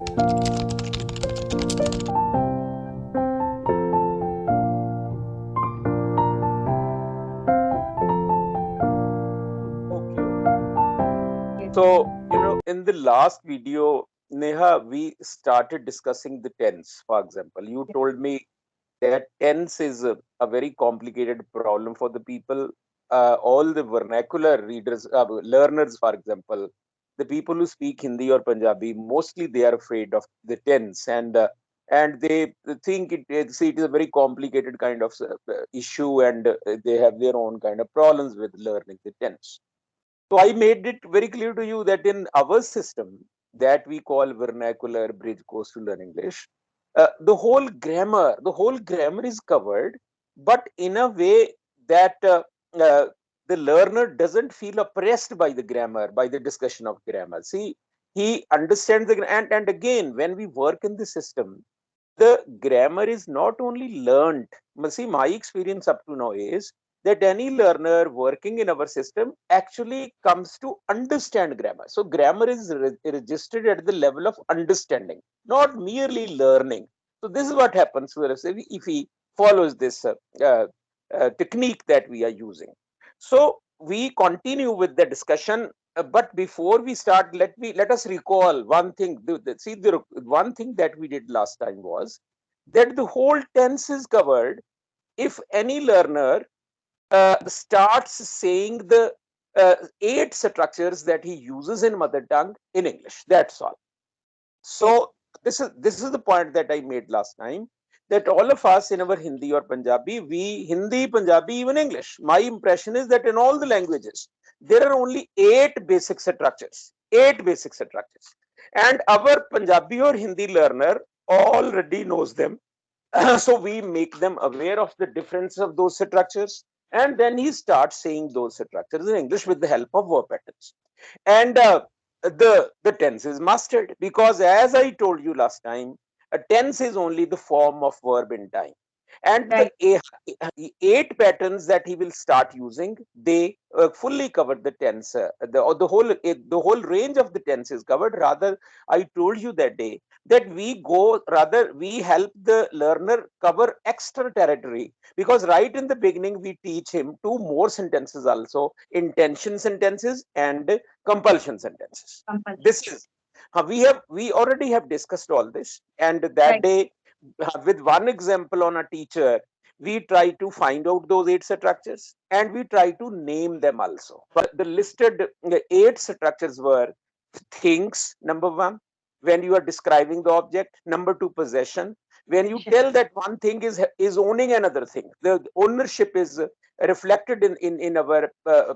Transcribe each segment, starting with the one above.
Okay, okay. So, in the last video, Neha, we started discussing the tense. For example, you told me that tense is a very complicated problem for the people. All the vernacular readers, learners, for example, the people who speak Hindi or Punjabi, mostly they are afraid of the tense, and they think see it is a very complicated kind of issue, and they have their own kind of problems with learning the tense. So I made it very clear to you that in our system that we call vernacular bridge course to learn English, the whole grammar is covered, but in a way that uh, the learner doesn't feel oppressed by the grammar, by the discussion of grammar. See, he understands and again, when we work in the system, the grammar is not only learned. See, my experience up to now is that any learner working in our system actually comes to understand grammar. So grammar is registered at the level of understanding, not merely learning. So this is what happens if he follows this technique that we are using. So we continue with the discussion, but before we start, let us recall one thing. See, the one thing that we did last time was that the whole tense is covered if any learner starts saying the eight structures that he uses in mother tongue in English. That's all. So this is the point that I made last time, that all of us in our Hindi or Punjabi, we Hindi, Punjabi, even English. My impression is that in all the languages there are only eight basic structures. Eight basic structures, and our Punjabi or Hindi learner already knows them. So we make them aware of the difference of those structures, and then he starts saying those structures in English with the help of verb patterns. And the tense is mastered, because as I told you last time, a tense is only the form of verb in time, and the Right. eight patterns that he will start using, they fully cover the tense. The whole range of the tense is covered. Rather, I told you that day that we help the learner cover extra territory, because right in the beginning we teach him two more sentences also: intention sentences and compulsion sentences. Compulsion. This is we already have discussed all this, and that Right. day, with one example on a teacher, we try to find out those eight structures, and we try to name them also. But the listed eight structures were: things, number one, when you are describing the object; number two, possession, when you Position. tell that one thing is owning another thing, the ownership is reflected in our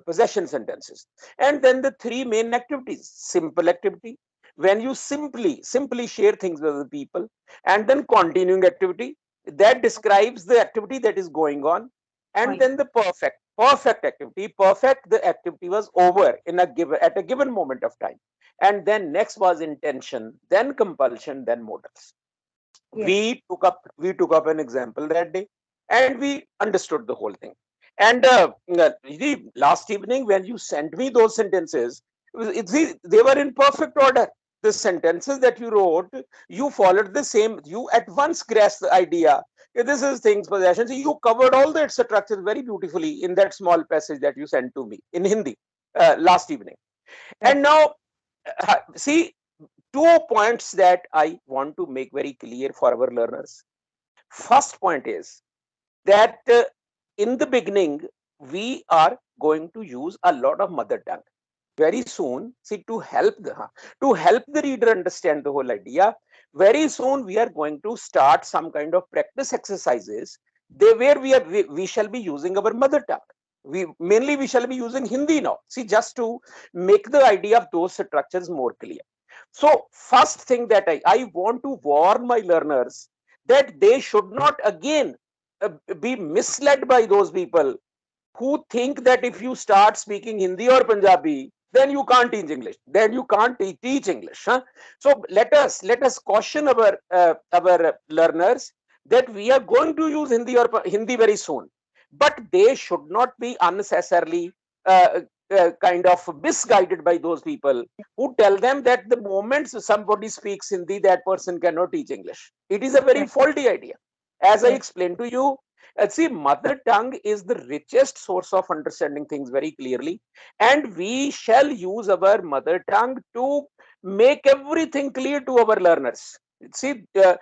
possession sentences. And then the three main activities: simple activity, when you simply share things with the people; and then continuing activity, that describes the activity that is going on; and Point. then the perfect activity, perfect the activity was over in a given at a given moment of time. And then next was intention, then compulsion, then modals. Yes. We took up an example that day, and we understood the whole thing. And last evening when you sent me those sentences, they were in perfect order. The sentences that you wrote, you followed the same. You at once grasped the idea. This is things, possessions. You covered all the structures very beautifully in that small passage that you sent to me in Hindi last evening. Right. And now, see, two points that I want to make very clear for our learners. First point is that in the beginning, we are going to use a lot of mother tongue. Very soon, see, to help the reader understand the whole idea, very soon we are going to start some kind of practice exercises, where we shall be using our mother tongue. We shall be using Hindi now. See, just to make the idea of those structures more clear. So first thing that I want to warn my learners, that they should not again be misled by those people who think that if you start speaking Hindi or Punjabi, then you can't teach English. Then you can't teach English. Huh? So let us caution our learners that we are going to use Hindi very soon, but they should not be unnecessarily uh, kind of misguided by those people who tell them that the moment somebody speaks Hindi, that person cannot teach English. It is a very Right. faulty idea. As I Yes. explained to you, see, mother tongue is the richest source of understanding things very clearly, and we shall use our mother tongue to make everything clear to our learners. See, the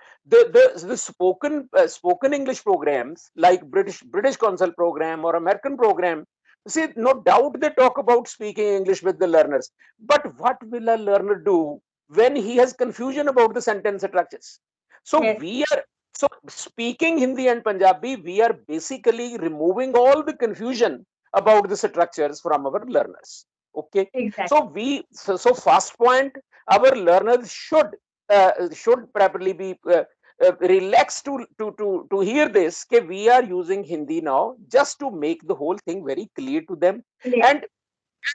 spoken English programs like British Council program or American program. See, no doubt they talk about speaking English with the learners, but what will a learner do when he has confusion about the sentence structures? So Yes. we are so speaking Hindi and Punjabi, we are basically removing all the confusion about the structures from our learners. Okay, so Exactly. so first point, our learners should probably be relaxed to hear this. Okay, we are using Hindi now just to make the whole thing very clear to them, Yes. and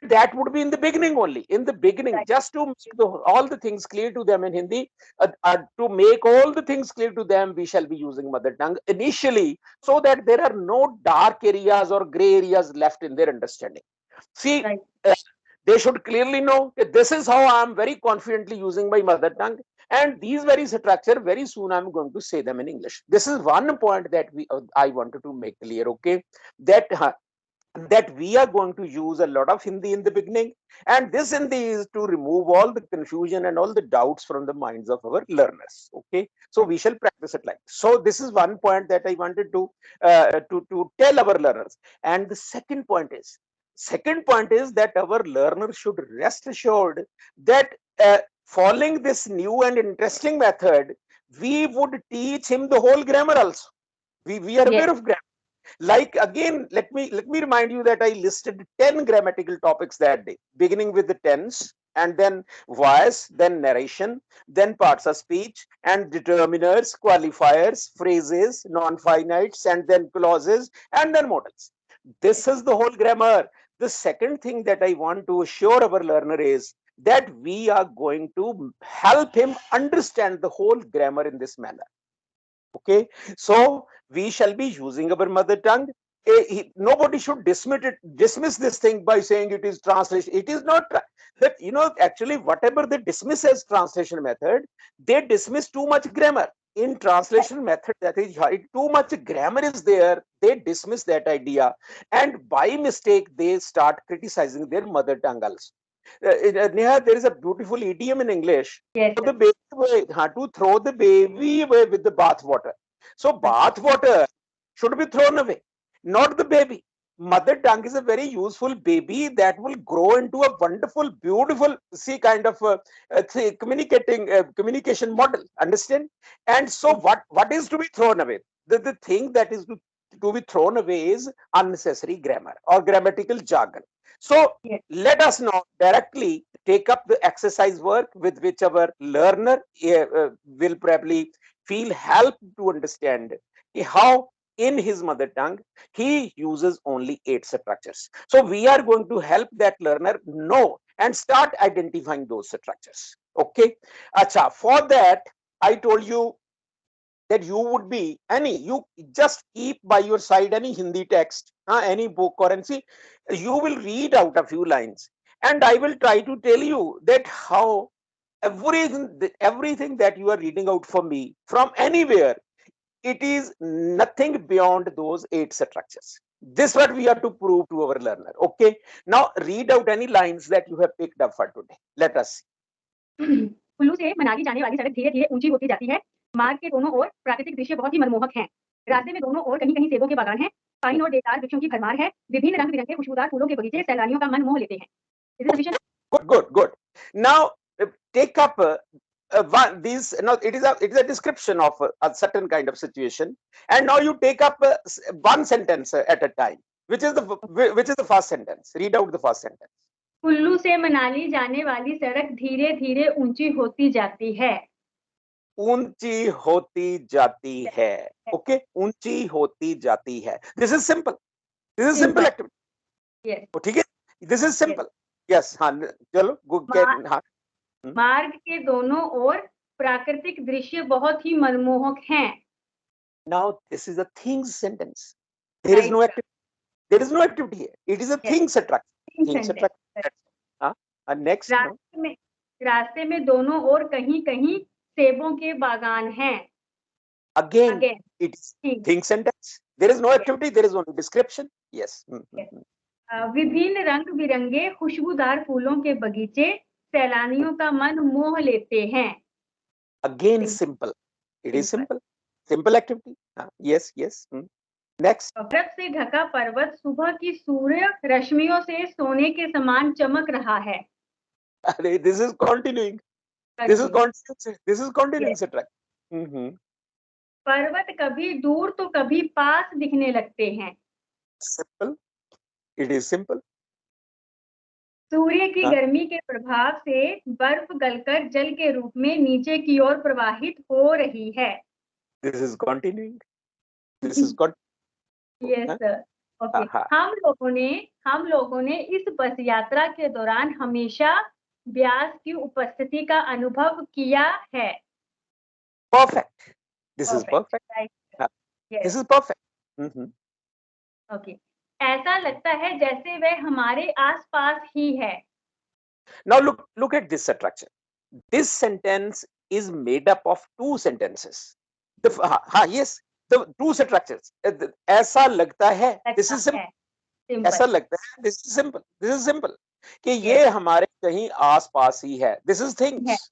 that would be in the beginning only. In the beginning, Right. just to make all the things clear to them in Hindi, to make all the things clear to them, we shall be using mother tongue initially, so that there are no dark areas or gray areas left in their understanding. See, Right. uh, they should clearly know that this is how I am very confidently using my mother tongue, and these very structure very soon I'm going to say them in English. This is one point that I wanted to make clear. Okay, that we are going to use a lot of Hindi in the beginning, and this Hindi is to remove all the confusion and all the doubts from the minds of our learners. Okay, so Right. we shall practice it like so. This is one point that I wanted to tell our learners, and the second point is that our learner should rest assured that following this new and interesting method, we would teach him the whole grammar also. We are Yes. aware of grammar. Like, again, let me remind you that I listed 10 grammatical topics that day, beginning with the tense, and then voice, then narration, then parts of speech, and determiners, qualifiers, phrases, non-finites, and then clauses, and then modals. This is the whole grammar. The second thing that I want to assure our learner is that we are going to help him understand the whole grammar in this manner. Okay, so we shall be using our mother tongue. Nobody should dismiss this thing by saying it is translation. It is not that, actually, whatever they dismiss as translation method, they dismiss too much grammar in Right. translation method. That is, too much grammar is there, they dismiss that idea, and by mistake they start criticizing their mother tongue also. Neha, there is a beautiful idiom in English: Yes, throw sir. the baby away, to throw the baby away with the bath water. So Right. bath water should be thrown away, not the baby. Mother tongue is a very useful baby that will grow into a wonderful, beautiful, see, kind of communication model. Understand? And so, Yes. what is to be thrown away? The thing that is to be thrown away is unnecessary grammar or grammatical jargon. So Yes. let us now directly take up the exercise work with which our learner will probably feel help to understand how in his mother tongue he uses only 8 structures. So we are going to help that learner know and start identifying those structures. Okay, acha, for that I told you that you just keep by your side any Hindi text, any book, or and see, you will read out a few lines, and I will try to tell you that how everything that you are reading out for me from anywhere, it is nothing beyond those 8 structures. This what we have to prove to our learner. Okay, now read out any lines that you have picked up for today. Let us see. Kullu से मनाली जाने वाली सड़क धीरे धीरे ऊंची होती जाती है। मार्ग के दोनों ओर प्राकृतिक दृश्य बहुत ही मनमोहक हैं। रास्ते में दोनों ओर कहीं कहीं सेबों के बागान हैं, पाइन और देवदार वृक्षों की भरमार है। विभिन्न रंग बिरंगे खुशबूदार फूलों के बगीचे सैलानियों का मन मोह लेते हैं। Is it sufficient? Good. Now take up one these. Now it is a description of a certain kind of situation, and now you take up one sentence at a time. Which is the first sentence? Read out the first sentence. Kullu से मनाली जाने वाली सड़क धीरे धीरे ऊंची होती जाती है। ऊंची होती जाती है. Okay, ऊंची होती जाती है. This is simple. This is simple simple. activity. Yes. ठीक है. This is yes. simple. Yes. हाँ. चलो. हाँ. मार्ग के दोनों ओर प्राकृतिक दृश्य बहुत ही मनमोहक हैं। Now this is a things sentence. There is right no sir. activity. There is no activity here. It is a yes. thing structure. Thing sentence. Next no रास्ते में दोनों ओर कहीं कहीं सेबों के बागान हैं। again again it's thing. think sentence, there is no activity, there is only description. Yes. विभिन्न रंग बिरंगे खुशबूदार फूलों के बगीचे सैलानियों का मन मोह लेते हैं। Again simple, it is simple activity. Yes, yes. Next. बर्फ से ढका पर्वत सुबह की सूर्य रश्मियों से सोने के समान चमक रहा है। This is continuing, this is continuing subtract. पर्वत कभी दूर तो कभी पास दिखने लगते हैं। Simple, it is simple. सूर्य की गर्मी के प्रभाव से बर्फ गलकर जल के रूप में नीचे की ओर प्रवाहित हो रही है। This is continuing, this is yes sir. Okay. हम लोगों ने इस बस यात्रा के दौरान हमेशा व्यास की उपस्थिति का अनुभव किया है। perfect, this is perfect. Yes. This is perfect. Okay. ऐसा लगता है जैसे वह हमारे आसपास ही है। Now look at this subtraction. This sentence is made up of two sentences. Yes, the two subtractions. ऐसा लगता है, this is simple. ऐसा लगता है, this is simple. This is simple. कि ये हमारे कहीं आसपास ही है. This is things.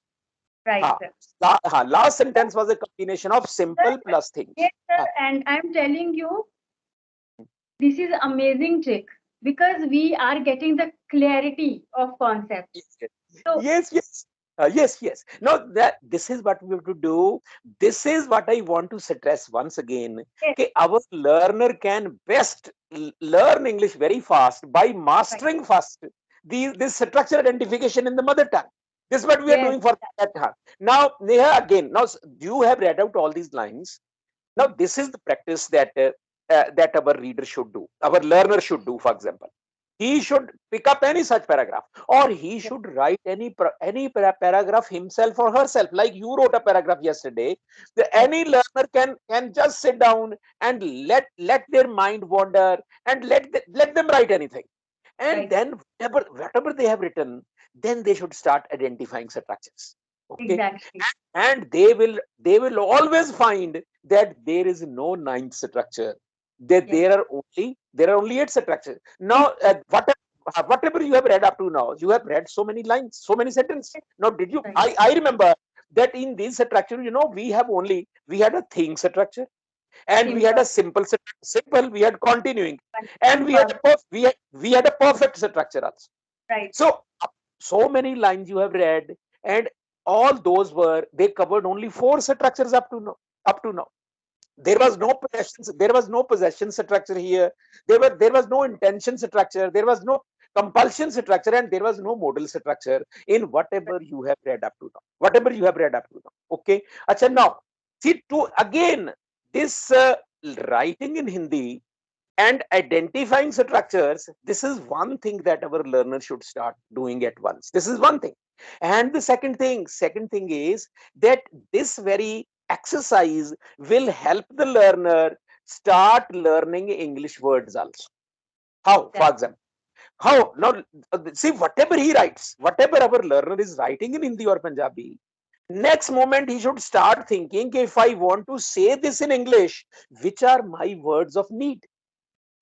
Right. Last sentence was a combination of simple plus things. Yes, sir. And I'm telling you, this is amazing trick because we are getting the clarity of concept. So, yes. Yes. Now this is what we have to do. This is what I want to stress once again. Yes. Our learner can best learn English very fast by mastering first this structure identification in the mother tongue. This is what we are doing for that. Now, Neha, again, now you have read out all these lines. Now, this is the practice that that our reader should do, our learner should do. For example, he should pick up any such paragraph, or he should write any paragraph himself or herself. Like you wrote a paragraph yesterday. Any learner can just sit down and let their mind wander and let them write anything. And then whatever they have written, then they should start identifying structures. Okay. Exactly. And they will always find that there is no ninth structure. That there are only 8 structures. Now, whatever you have read up to now, you have read so many lines, so many sentences. Now, did you? I remember that in this structure, we had a thing structure, and we had a simple, we had continuing, and we had a perfect structure also. Right. So many lines you have read, and all those they covered only 4 structures up to now. There was no possession structure here. There was no intention structure. There was no compulsion structure, and there was no modal structure in whatever you have read up to now. Okay. Acha, now see, to again this writing in Hindi and identifying structures, this is one thing that our learner should start doing at once. This is one thing. And the second thing is that this very exercise will help the learner start learning English words also. How? For example, how? Now, see, whatever he writes, whatever our learner is writing in Hindi or Punjabi, next moment he should start thinking, if I want to say this in English, which are my words of need?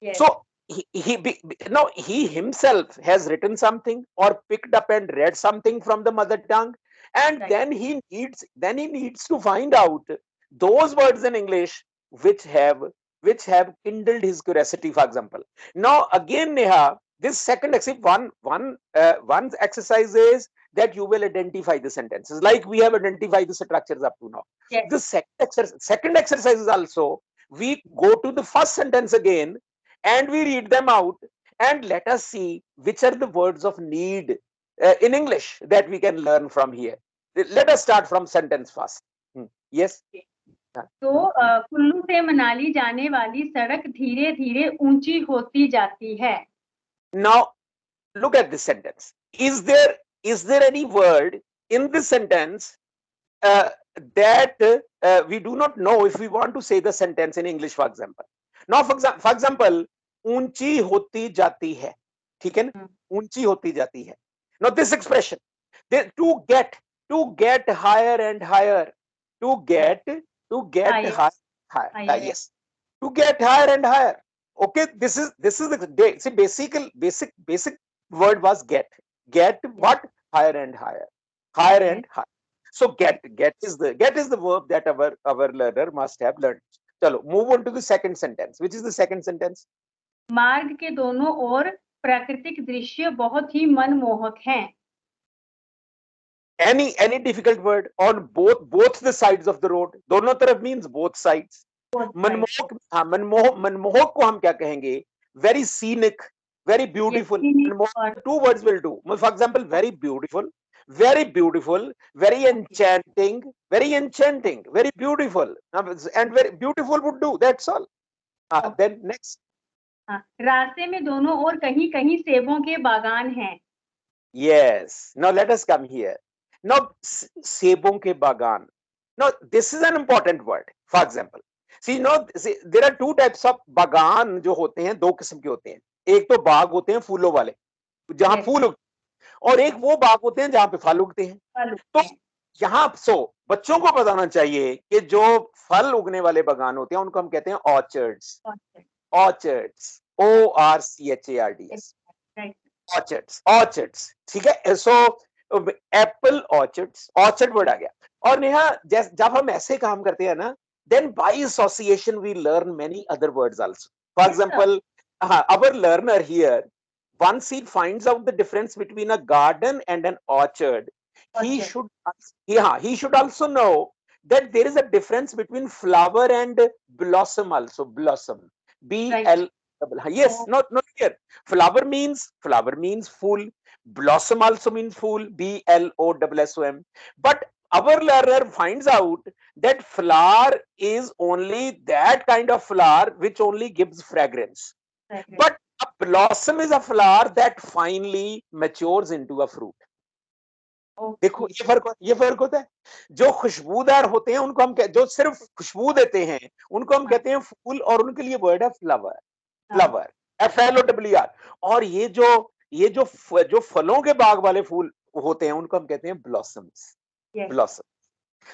Yes. So he himself has written something or picked up and read something from the mother tongue, and then he needs to find out those words in English which have kindled his curiosity. For example, now again, Neha, this second one exercise is that you will identify the sentences like we have identified the structures up to now. Yes. The second exercise is also we go to the first sentence again and we read them out, and let us see which are the words of need in English that we can learn from here. Let us start from sentence first. Yes. तो कुल्लू से मनाली जाने वाली सड़क धीरे धीरे ऊंची होती जाती है. Now look at this sentence. Is there any word in this sentence that we do not know if we want to say the sentence in English, for example? Now, for example, ऊंची होती जाती है, ठीक है ना? ऊंची होती जाती है. Now this expression, to get higher and higher, to get Higher. higher, Higher. yes, to get higher and higher. Okay, this is the see, basic word was get Yes. what, higher and higher, higher Yes. and higher. So Yes. get is the verb that our learner must have learned. Chalo, move on to the second sentence. Which is the second sentence? मार्ग के दोनों ओर प्राकृतिक दृश्य बहुत ही मनमोहक हैं. Any difficult word on both the sides of the road. दोनों तरफ means both sides. Both sides. मनमोहक, हाँ, मनमोहक को हम क्या कहेंगे? Very scenic, very Yes. beautiful. Scenic or मनमोहक, two words will do. For example, very beautiful, very okay. enchanting, very beautiful, and very beautiful would do. That's all. Okay. Then next. हाँ, रास्ते में दोनों ओर कहीं कहीं सेबों के बागान हैं. Yes. Now let us come here. Now, sebon ke bagan. Now, this is an important word. For example, see, there are two types of bagan जो होते हैं, दो किस्म के होते हैं. एक तो बाग होते हैं फूलों वाले, जहां Yes. फूल उगते हैं, और एक वो बाग होते हैं जहां पे फल उगते हैं. फल तो उगते हैं. यहाँ बच्चों को बताना चाहिए कि जो फल उगने वाले बागान होते हैं उनको हम कहते हैं orchards. Orchid. Orchards, ORCHARDS. Right. Orchards, ठीक है. सो एप्पल ऑर्चर्ड वर्ड आ गया. और नेहा, जब हम ऐसे काम करते हैं ना, then by association we learn many other words also. For Yes, sir. Example, our learner here, once he finds out the difference between a garden and an orchard, he Orchid. should he should also know that there is a difference between flower and blossom also. Blossom, Right. BL. Yes, Oh, not here. Flower means fool. Blossom also means fool. BLOSSOM. But our learner finds out that flower is only that kind of flower which only gives fragrance. fragrance. But a blossom is a flower that finally matures into a fruit. देखो, Okay. ये फर्क होता है. जो खुशबूदार होते हैं उनको हम जो सिर्फ खुशबू देते हैं उनको हम हाँ, कहते हैं फूल, और उनके लिए वर्ड है फ्लावर. हाँ. Flower, FLOWR. और ये जो फलों के बाग वाले फूल होते हैं उनको हम कहते हैं blossoms. Yes. Blossom.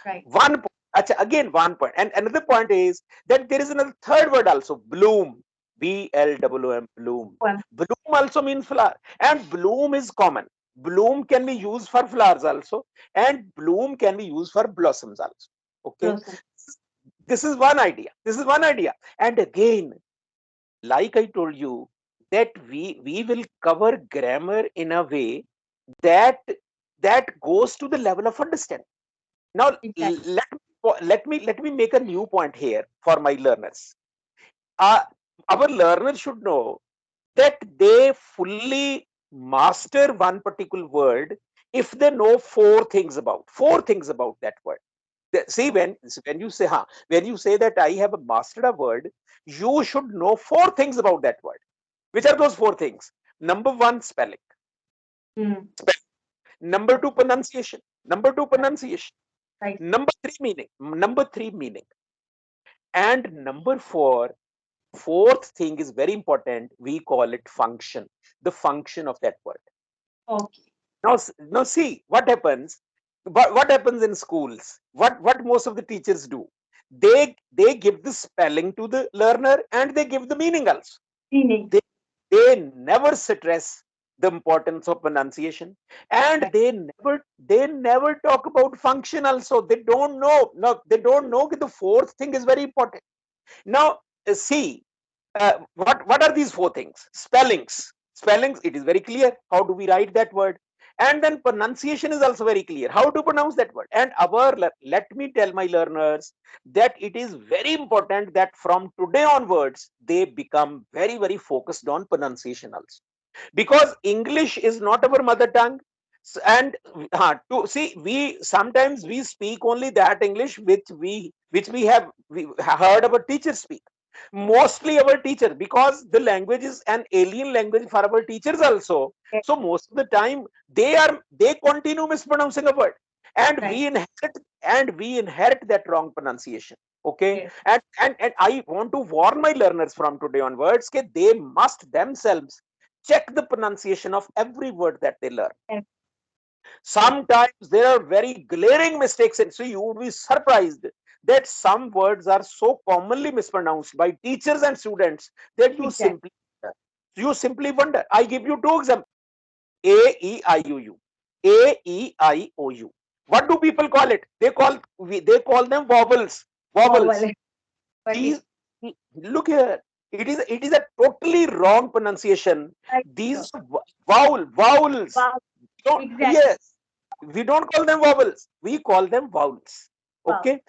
Right. One point. Achha, again one point. And another point is that there is another third word also, bloom. BLOOM, bloom. One. Bloom also means flower. And bloom is common. Bloom can be used for flowers also. And bloom can be used for blossoms also. Okay. Blossom. This is one idea. And again, like I told you, that we will cover grammar in a way that goes to the level of understanding. Now, Exactly. let me make a new point here for my learners. Our learners should know that they fully master one particular word if they know four things about that word. See, when you say when you say that I have mastered a word, you should know four things about that word. Which are those four things? Number one, spelling. Hmm. Number two, pronunciation. Right. Number three, meaning. And number fourth thing is very important. We call it function. The function of that word. Okay. Now see what happens. What happens in schools? What most of the teachers do? They give the spelling to the learner and they give the meaning also. Meaning. They never stress the importance of pronunciation, and Right. they never talk about function also. They don't know. No, they don't know that the fourth thing is very important. Now, see, what are these four things? Spellings, it is very clear how do we write that word. And then pronunciation is also very clear how to pronounce that word. And let me tell my learners that it is very important that from today onwards they become very, very focused on pronunciation also, because English is not our mother tongue. And to see, we sometimes we speak only that English which we have heard our teachers speak. Mostly our teacher, because the language is an alien language for our teachers also. Yes. So most of the time they continue mispronouncing a word, and Right. we inherit that wrong pronunciation. Okay. Yes. And I want to warn my learners from today onwards that they must themselves check the pronunciation of every word that they learn. Yes. Sometimes there are very glaring mistakes, and so you would be surprised that some words are so commonly mispronounced by teachers and students that Exactly. you simply wonder. I give you two examples: A-E-I-O-U, A-E-I-O-U. What do people call it? They call them vowels. Vowels. Vowel. But These, it's look here. It is a totally wrong pronunciation. like These so. are vowels. Wow. Don't, Exactly. yes, we don't call them vowels. We call them vowels. Wow. Okay,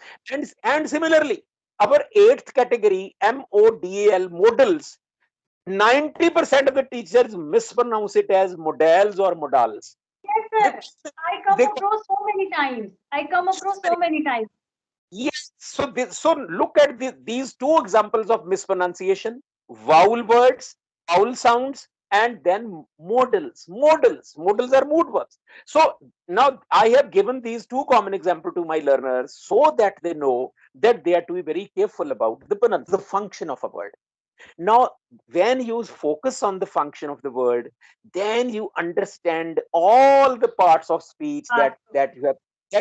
and similarly, our eighth category MODAL modals. 90% of the teachers mispronounce it as modals or modals. Yes, They, sir. I come they across so many times. I come so across many. so many times. Yes. So look at these two examples of mispronunciation: vowel words, vowel sounds, and then modals. Modals are mood verbs. So now I have given these two common examples to my learners so that they know that they are to be very careful about the function of a word. Now, when you focus on the function of the word, then you understand all the parts of speech Ah, that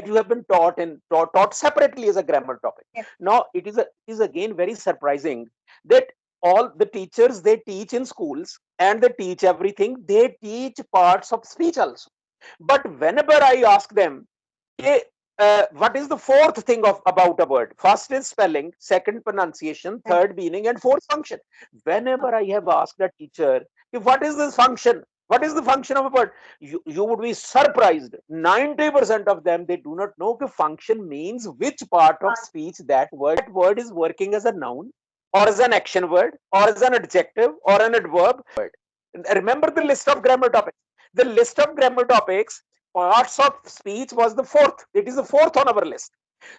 you have been taught separately as a grammar topic. yes. Now, it is again very surprising that all the teachers, they teach in schools and they teach everything. They teach parts of speech also. But whenever I ask them, "Hey, what is the fourth thing of about a word? First is spelling, second pronunciation, Right. third meaning, and fourth function." Whenever I have asked a teacher, what is this function? What is the function of a word? You would be surprised. 90% of them, they do not know the function means which part of Ah, speech that word is working as a noun, or as an action word, or as an adjective, or an adverb. Remember the yes. list of grammar topics. The list of grammar topics, parts of speech was the fourth. It is the fourth on our list.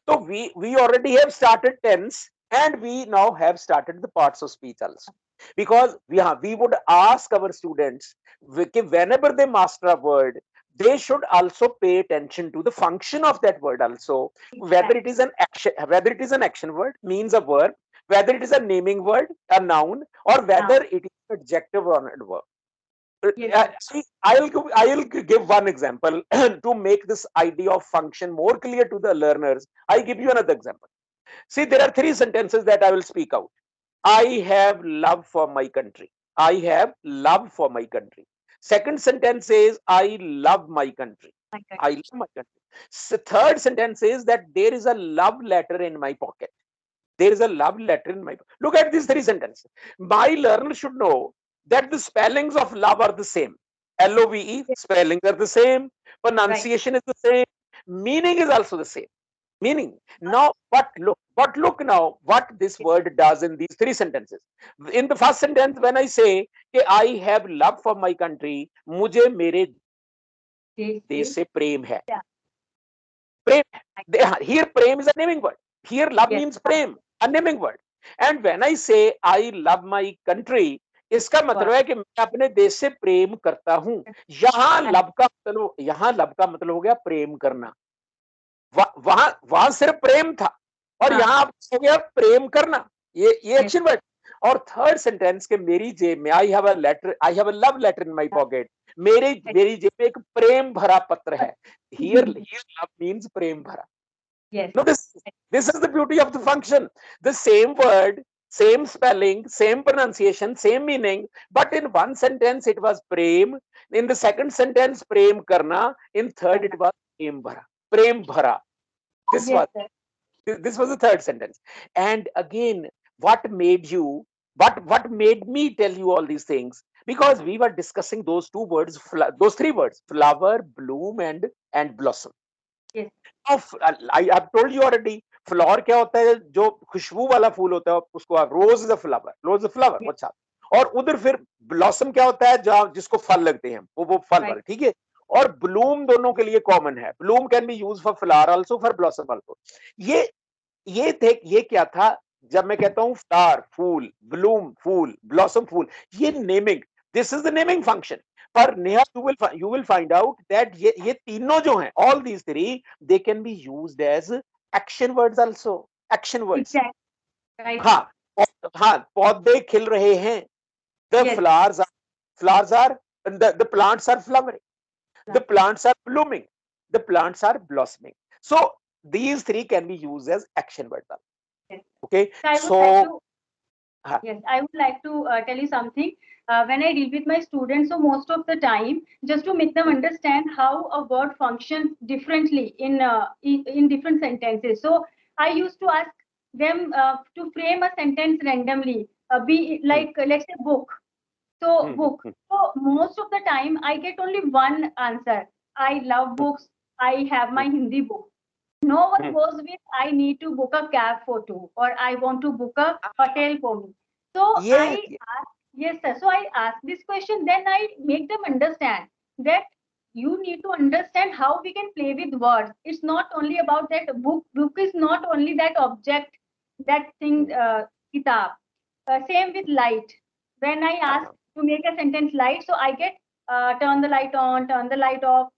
So we already have started tense, and we now have started the parts of speech also. Because we would ask our students, whenever they master a word, they should also pay attention to the function of that word also. Exactly. Whether it is an action word, means a verb, whether it is a naming word, a noun, or Now, whether it is an adjective or an adverb. yes, sir. See, I'll give one example to make this idea of function more clear to the learners. I give you another example. See, there are three sentences that I will speak out. I have love for my country. I have love for my country. Second sentence says, I love my country. My God. I love my country. Third sentence is that there is a love letter in my pocket. There is a love letter in my book. Look at these three sentences. My learner should know that the spellings of love are the same. LOVE, Yes, spellings are the same. right. Pronunciation is the same. Meaning is also the same. Meaning. Now, but look now what this Yes, word does in these three sentences. In the first sentence, when I say, I have love for my country, मुझे मेरे yes, देश yes. से प्रेम है. Yeah. Prem. I, Here, prem is a naming word. Here, love yes. means prem, a naming word. And when I say I love my country, इसका Wow. मतलब है कि मैं अपने देश से प्रेम करता हूं. Right. यहां लव का मतलब हो गया प्रेम करना. वहां वहां सिर्फ प्रेम था, और हाँ. यहां हो गया प्रेम करना. ये Yes. Action word. और थर्ड सेंटेंस के मेरी जेब में, I have a love letter in my pocket. Right. मेरी जेब में एक प्रेम भरा पत्र है. हियर लव मीन्स प्रेम भरा. Yes. No, this is the beauty of the function. The same word, same spelling, same pronunciation, same meaning, but in one sentence it was prem. In the second sentence, prem karna. In third, करना. it was prem bhara. Prem bhara. This Yes, was sir. this was the third sentence. And again, what made you? What made me tell you all these things? Because we were discussing those two words, those three words: flower, bloom, and blossom. Yes. I have told you already. Flower क्या होता है? जो खुशबू वाला फूल होता है उसको rose is a flower. Rose a flower. Yes. अच्छा. और उधर फिर ब्लॉसम क्या होता है? जहां जिसको फल लगते हैं, वो फल Right. वाले. ठीक है. और ब्लूम दोनों के लिए कॉमन है. Bloom can be use for flower also, for blossom also. ये ये क्या था? जब मैं कहता हूं फ्लावर फूल, ब्लूम फूल, ब्लॉसम फूल, ये naming. This is the naming function. पर Neha, you will find out that ये तीनों जो हैं, all these three, they can be used as action words also. Action words. Exactly. Right, हाँ. sir. हाँ, पौधे खिल रहे हैं. The Yes. Flowers flowers are, the plants are flowering, the plants are blooming, the plants are blossoming. So these three can be used as action words. Yes. Okay, So I would so like to हाँ, Yes, I would like to tell you something. When I deal with my students, so most of the time, just to make them understand how a word functions differently in different sentences. So I used to ask them to frame a sentence randomly. Be hmm, like let's say book. So hmm, book. So most of the time, I get only one answer. I love hmm, books. I have my hmm, Hindi book. No one hmm, goes with I need to book a cab for two or I want to book a hotel for me. So ये I ask, yes, sir. So I ask this question, then I make them understand that you need to understand how we can play with words. It's not only about that book. Book is not only that object, that thing, kitab. Same with light. When I ask हाँ, to make a sentence light, so I get turn the light on, turn the light off.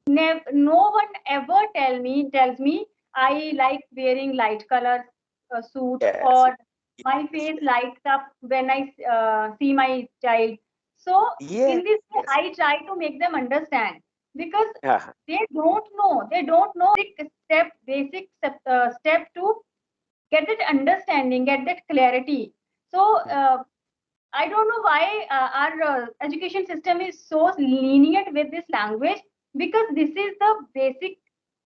No one ever tells me I like wearing light color suit yes, or my yes, face yes, lights up when I see my child. So yes, in this way, yes, I try to make them understand because हाँ, they don't know. They don't know basic step to get that understanding, get that clarity. So I don't know why our education system is so lenient with this language because this is the basic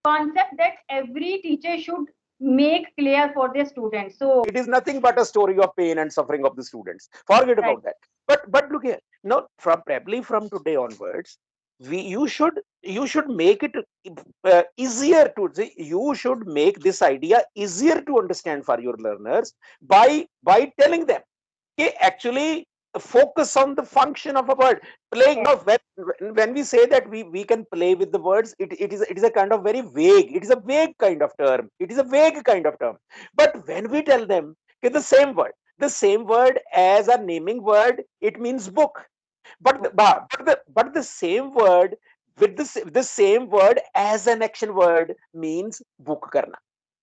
concept that every teacher should make clear for their students. So, it is nothing but a story of pain and suffering of the students. Forget right, about that. But look here. Now, from probably from today onwards, we you should make it easier to see. You should make this idea easier to understand for your learners by telling them. Okay, actually focus on the function of a word. Playing yes, now, when we say that we can play with the words, it is a kind of very vague. It is a vague kind of term. It is a vague kind of term. But when we tell them okay, the same word as a naming word, it means book. But the same word with the same word as an action word means book karna.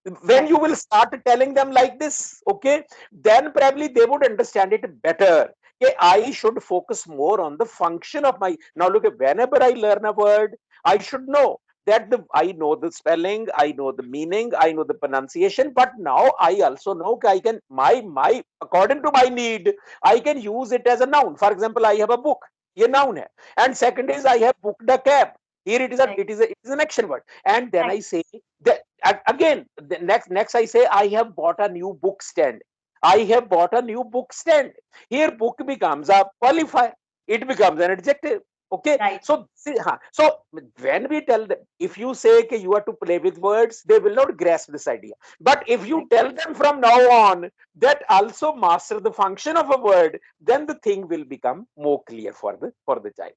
When right, you will start telling them like this, okay, then probably they would understand it better. Okay, I should focus more on the function of my. Now look, whenever I learn a word, I should know that I know the spelling, I know the meaning, I know the pronunciation, but now I also know I can my according to my need, I can use it as a noun. For example, I have a book, ये noun hai. And second is I have booked a cab. Here it is a right, it is an action word. And then right, I say that again, the next I say I have bought a new book stand. I have bought a new book stand. Here book becomes a qualifier. It becomes an adjective. Okay, right, so see, so when we tell them, if you say okay, you have to play with words, they will not grasp this idea. But if you right. tell them from now on that also master the function of a word, then the thing will become more clear for the child.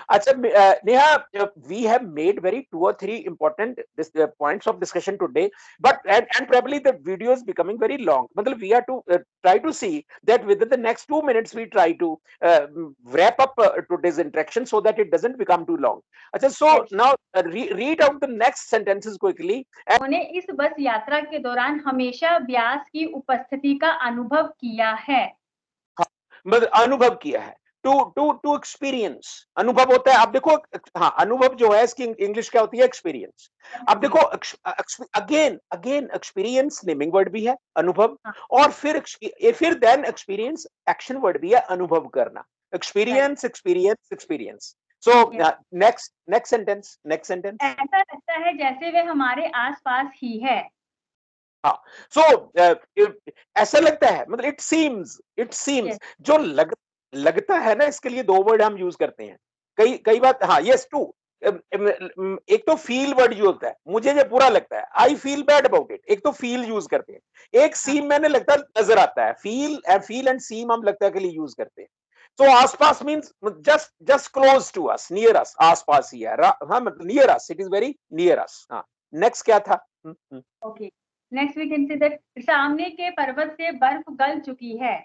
अच्छा, Neha, we have made very two or three important points of discussion today, but and probably the video is becoming very long. Matlab, we have to try to see that within the next 2 minutes we try to wrap up today's interaction so that it doesn't become too long. अच्छा, so Yes. now read out the next sentences quickly. उन्होंने इस बस यात्रा के दौरान हमेशा व्यास की उपस्थिति का अनुभव किया है। हाँ, मतलब अनुभव किया है। टू एक्सपीरियंस अनुभव होता है। आप देखो, हाँ, अनुभव जो है इसकी इंग्लिश क्या होती है? एक्सपीरियंस। अब देखो, experience. Again again experience naming word भी है, अनुभव। हाँ, और फिर देन एक्सपीरियंस एक्शन वर्ड भी है, अनुभव करना। Right, experience experience experience. So yes. Next sentence. ऐसा लगता है जैसे वे हमारे आस-पास ही है। हाँ, सो ऐसा लगता है, मतलब इट सीम्स यस, जो लगता है ना, इसके लिए दो वर्ड हम यूज करते हैं। कई बात, हाँ, यस, टू। एक तो फील वर्ड यूज होता है, मुझे ये बुरा लगता है, I feel bad about it, एक तो फील यूज करते हैं। एक हाँ, सीम मैंने लगता है नजर आता है, फील एंड सीम हम लगता है के लिए यूज करते हैं। तो आसपास means just close to us, near us, आसपास ही है। हाँ, मतलब near us, it is very near us. हाँ, नेक्स्ट क्या था? Okay. Next we can see that सामने के पर्वत से बर्फ गल चुकी है।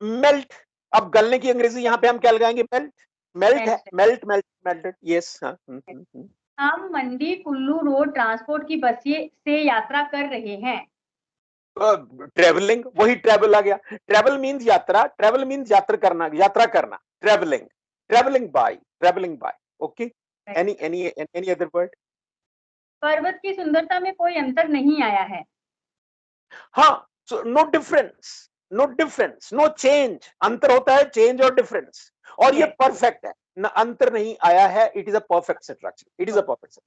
मेल्ट। अब गलने की अंग्रेजी यहाँ पे हम क्या लगाएंगे? मेल्ट। मेल्ट है, नेक्स्ट मेल्टेड, यस। हाँ, हम मंडी कुल्लू रोड ट्रांसपोर्ट की बस से यात्रा कर रहे हैं। ट्रेवलिंग, वही ट्रेवल आ गया। ट्रेवल मीन्स यात्रा, ट्रेवल मीन्स यात्रा करना, travelling, travelling bye. Okay, any other word? पर्वत की सुंदरता में कोई अंतर नहीं आया है। हाँ, so no difference, no difference, no change. अंतर होता है चेंज और डिफरेंस, और ये यस, परफेक्ट है ना, अंतर नहीं आया है। It is a perfect structure, it is a perfect.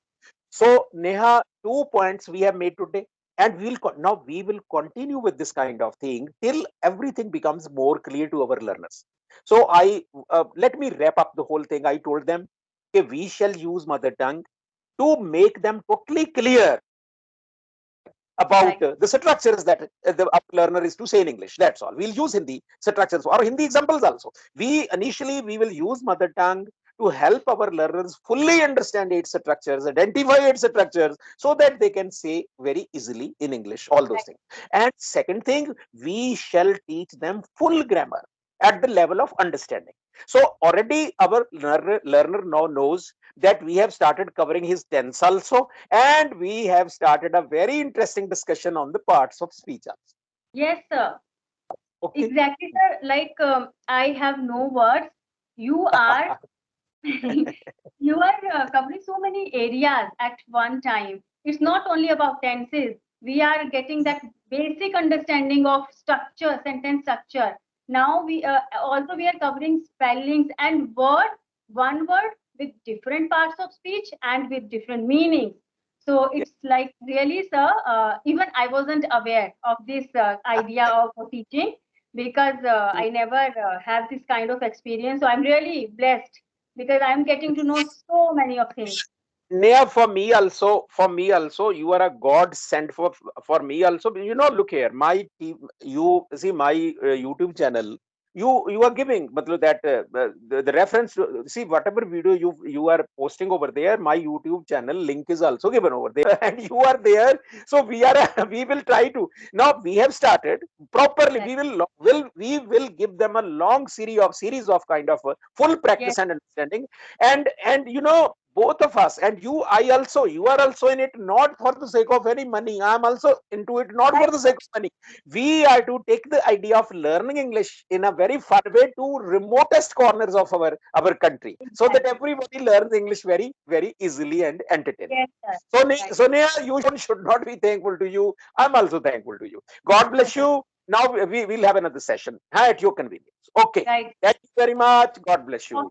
So, Neha, 2 points we have made today, and now we will continue with this kind of thing till everything becomes more clear to our learners. So, let me wrap up the whole thing. I told them that we shall use mother tongue to make them totally clear about the right, structures that the learner is to say in English. That's all. We'll use Hindi structures or Hindi examples also. We will use mother tongue to help our learners fully understand its structures, identify its structures, so that they can say very easily in English all those right, things. And second thing, we shall teach them full grammar at the level of understanding. So already our learner now knows that we have started covering his tense also, and we have started a very interesting discussion on the parts of speech also. Yes sir, Okay. Exactly sir, like I have no words, you are you are covering so many areas at one time. It's not only about tenses. We are getting that basic understanding of structure, sentence structure. Now we also we are covering spellings and word, one word with different parts of speech and with different meanings. So Yeah. it's like really, sir. Even I wasn't aware of this idea of teaching because I never have this kind of experience. So I'm really blessed because I'm getting to know so many of things. Neha, for me also, you are a God sent for me also. Look here, my team, you see my YouTube channel. You are giving, matlab that the reference. See whatever video you are posting over there, my YouTube channel link is also given over there, and you are there. So we will try to, now we have started properly. Right. We will give them a long series of kind of full Yes, practice and understanding, and both of us, and you are also in it not for the sake of any money. I am also into it not for right, the sake of money. We are to take the idea of learning English in a very far way to remotest corners of our country, so that exactly. everybody learns English very very easily and Yes, entertainingly. sir. So, Right. Neha, you should not be thankful to you. I'm also thankful to you. God bless you. Now we will have another session at your convenience. Okay. Right. Thank you very much. God bless you. God